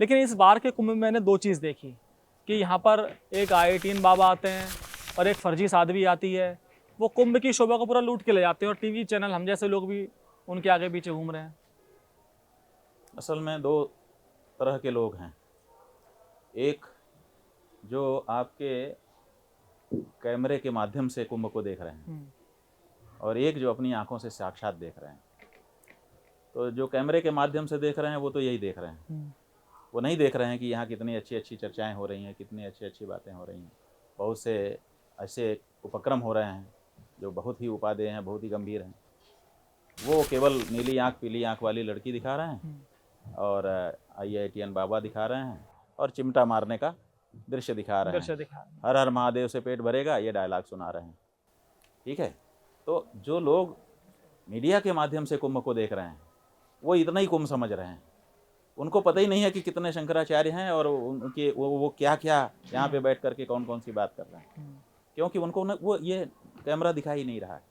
लेकिन इस बार के कुंभ में मैंने दो चीज़ देखी कि यहाँ पर एक IITian बाबा आते हैं और एक फर्जी साध्वी आती है। वो कुंभ की शोभा को पूरा लूट के ले जाते हैं और टीवी चैनल हम जैसे लोग भी उनके आगे पीछे घूम रहे हैं। असल में दो तरह के लोग हैं। एक जो आपके कैमरे के माध्यम से कुंभ को देख रहे हैं और एक जो अपनी आंखों से साक्षात देख रहे हैं। तो जो कैमरे के माध्यम से देख रहे हैं वो तो यही देख रहे हैं, वो नहीं देख रहे हैं कि यहाँ कितनी अच्छी अच्छी चर्चाएं हो रही हैं, कितनी अच्छी अच्छी बातें हो रही हैं। बहुत से ऐसे उपक्रम हो रहे हैं जो बहुत ही उपादेय हैं, बहुत ही गंभीर हैं। वो केवल नीली आँख पीली आँख वाली लड़की दिखा रहे हैं और IITian बाबा दिखा रहे हैं और चिमटा मारने का दृश्य दिखा रहे हैं। हर हर महादेव से पेट भरेगा ये डायलॉग सुना रहे हैं। ठीक है, तो जो लोग मीडिया के माध्यम से कुंभ को देख रहे हैं वो इतना ही कुंभ समझ रहे हैं। उनको पता ही नहीं है कि कितने शंकराचार्य हैं और उनके वो क्या क्या यहाँ पे बैठ करके कौन कौन सी बात कर रहे हैं, क्योंकि उनको वो ये कैमरा दिखाई नहीं रहा है।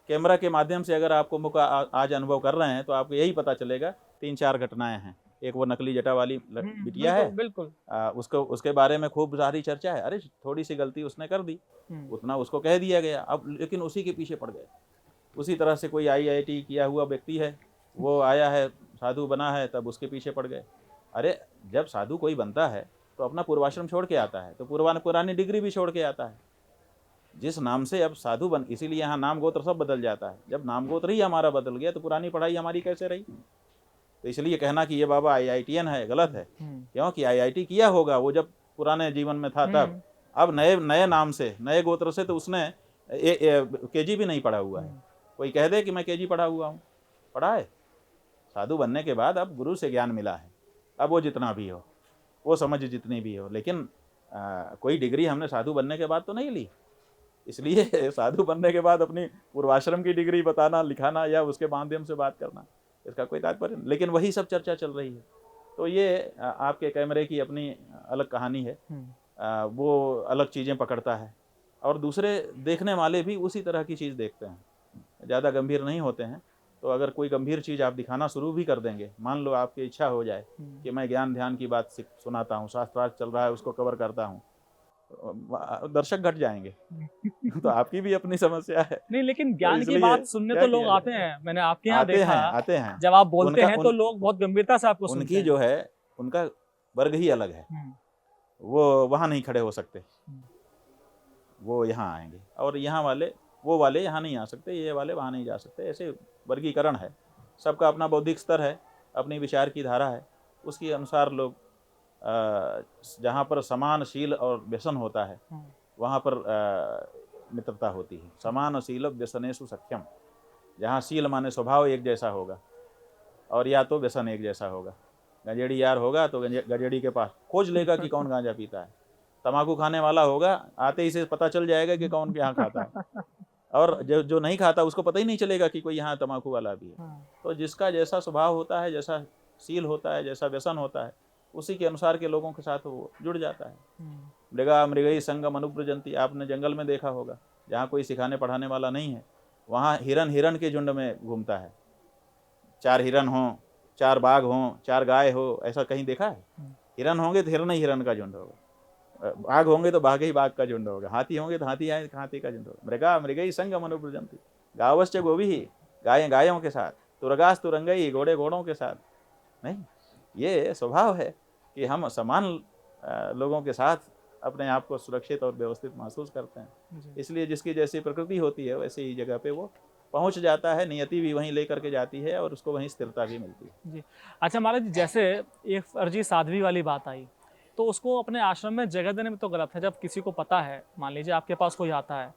कैमरा के माध्यम से अगर आप कुंभ का आज अनुभव कर रहे हैं तो आपको यही पता चलेगा 3-4 घटनाएं हैं। एक वो नकली जटा वाली बिटिया है, बिल्कुल उसके बारे में खूब सारी चर्चा है। अरे थोड़ी सी गलती उसने कर दी, उतना उसको कह दिया गया, अब लेकिन उसी के पीछे पड़ गए। उसी तरह से कोई IIT किया हुआ व्यक्ति है, वो आया है साधु बना है, तब उसके पीछे पड़ गए। अरे जब साधु कोई बनता है तो अपना पूर्वाश्रम छोड़ के आता है, तो पुरानी डिग्री भी छोड़ के आता है। जिस नाम से अब साधु बन, इसीलिए यहाँ नाम गोत्र सब बदल जाता है। जब नाम गोत्र ही हमारा बदल गया तो पुरानी पढ़ाई हमारी कैसे रही? तो इसलिए कहना कि ये बाबा IITian है गलत है, क्योंकि IIT किया होगा वो जब पुराने जीवन में था तब। अब नए नाम से नए गोत्र से तो उसने KG भी नहीं पढ़ा हुआ है। कोई कह दे कि मैं KG पढ़ा हुआ हूँ, पढ़ा है। साधु बनने के बाद अब गुरु से ज्ञान मिला है, अब वो जितना भी हो, वो समझ जितनी भी हो, लेकिन कोई डिग्री हमने साधु बनने के बाद तो नहीं ली। इसलिए साधु बनने के बाद अपनी पूर्वाश्रम की डिग्री बताना, लिखाना या उसके माध्यम से बात करना, इसका कोई तात्पर्य नहीं। लेकिन वही सब चर्चा चल रही है। तो ये आपके कैमरे की अपनी अलग कहानी है, वो अलग चीज़ें पकड़ता है और दूसरे देखने वाले भी उसी तरह की चीज़ देखते हैं, ज़्यादा गंभीर नहीं होते हैं। तो अगर कोई गंभीर चीज़ आप दिखाना शुरू भी कर देंगे, मान लो आपकी इच्छा हो जाए कि मैं ज्ञान ध्यान की बात सुनाता हूँ, शास्त्रार्थ चल रहा है उसको कवर करता हूँ, दर्शक घट जाएंगे। तो आपकी भी अपनी समस्या है। नहीं, लेकिन ज्ञान की बात सुनने तो लोग आते हैं। मैंने आपके यहाँ देखा, आते हैं जब आप बोलते हैं तो लोग बहुत गंभीरता से आपको सुनते हैं। उनकी जो है उनका वर्ग ही अलग है, वो वहाँ नहीं खड़े हो सकते, वो यहाँ आएंगे। और यहाँ वाले वो वाले यहाँ नहीं आ सकते, ये वाले वहाँ नहीं जा सकते। ऐसे वर्गीकरण है, सबका अपना बौद्धिक स्तर है, अपनी विचार की धारा है, उसके अनुसार लोग जहाँ पर समान शील और व्यसन होता है वहाँ पर मित्रता होती है। समान शील व्यसनेषु सख्यम, जहाँ शील माने स्वभाव एक जैसा होगा और या तो व्यसन एक जैसा होगा। गंजेड़ी यार होगा तो गंजेड़ी के पास खोज लेगा कि कौन गांजा पीता है। तम्बाकू खाने वाला होगा, आते ही से पता चल जाएगा कि कौन यहाँ खाता है। और जो नहीं खाता उसको पता ही नहीं चलेगा कि कोई यहाँ तम्बाकू वाला भी है। तो जिसका जैसा स्वभाव होता है, जैसा शील होता है, जैसा व्यसन होता है, उसी के अनुसार के लोगों के साथ वो जुड़ जाता है। मृगा मृगई संगम अनुव्रजंती, आपने जंगल में देखा होगा, जहाँ कोई सिखाने पढ़ाने वाला नहीं है वहाँ हिरन के झुंड में घूमता है। 4 हिरन हों, 4 बाघ हों, 4 गाय हो, ऐसा कहीं देखा है? हिरन होंगे तो हिरन ही हिरन का झुंड होगा, बाघ होंगे तो बाघ ही बाघ का झुंड होगा, हाथी होंगे तो हाथी का झुंड होगा। मृगा मृगई संगम अनुव्रजंती, गावश्च गोभी, गायें गायों के साथ, तुरगास तुरंगई, घोड़े घोड़ों के साथ। नहीं, ये स्वभाव है कि हम समान लोगों के साथ अपने आप को सुरक्षित और व्यवस्थित महसूस करते हैं। इसलिए जिसकी जैसी प्रकृति होती है वैसे ही जगह पे वो पहुंच जाता है, नियति भी वहीं लेकर के जाती है और उसको वहीं स्थिरता भी मिलती है। जी अच्छा महाराज, जैसे एक फर्जी साध्वी वाली बात आई, तो उसको अपने आश्रम में जगह देने में तो गलत है। जब किसी को पता है, मान लीजिए आपके पास कोई आता है,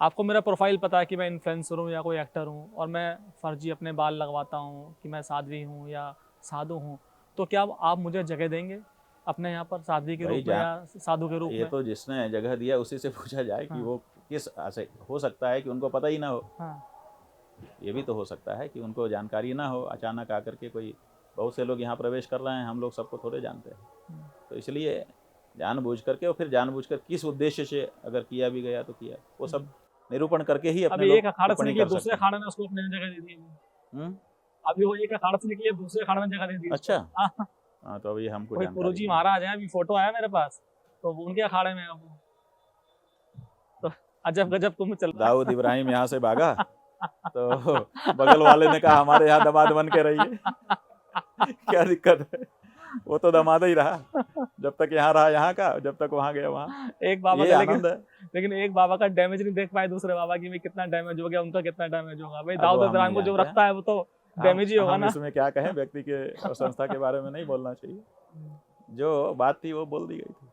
आपको मेरा प्रोफाइल पता है कि मैं इन्फ्लुएंसर हूँ या कोई एक्टर हूँ और मैं फर्जी अपने बाल लगवाता हूँ कि मैं साध्वी हूँ या साधु हूँ, तो क्या आप मुझे जगह देंगे अपने यहाँ पर साध्वी के रूप में या साधु के रूप में? ये तो जिसने जगह दिया उसी से पूछा जाए कि वो किस हो सकता है कि उनको पता ही ना हो। ये भी तो हो सकता है कि उनको जानकारी ना हो, अचानक आकर के कोई, बहुत से लोग यहाँ प्रवेश कर रहे हैं, हम लोग सबको थोड़े जानते हैं। तो इसलिए जानबूझ करके और फिर जानबूझकर किस उद्देश्य से अगर किया भी गया तो किया, वो सब निरूपण करके ही अपने एक अखाड़ा से निकले दूसरे अखाड़े में उसको अपने जगह दे दी। अभी वो एक अखाड़ा से निकले दूसरे अखाड़े में जगह दे दी। अच्छा, हाँ, तो अभी हमको कोई जानकारी गुरुजी नहीं। महाराज हैं, अभी फोटो आया मेरे पास, तो वो उनके अखाड़े में है वो। तो अजब गजब तुम चल रहा दाऊद इब्राहिम यहाँ से भागा तो बगल वाले ने कहा हमारे यहाँ दामाद बन के रहिए। क्या दिक्कत है, वो तो दामाद ही रहा, जब तक यहाँ रहा यहाँ का, जब तक वहाँ गया वहाँ। है। एक बाबा ये का आनंद है। लेकिन एक बाबा का डैमेज नहीं देख पाए दूसरे बाबा की, भाई कितना डैमेज हो गया, उनका कितना डैमेज होगा। भाई अब वो दाऊद हम इब्राहिम नहीं को जो जानते रखता है वो तो डैमेज ही होगा हम ना। इसमें क्या कहें, व्यक्ति के और संस्था के बारे में नहीं बोलना चाहिए। जो बात थी वो बोल दी गई थी।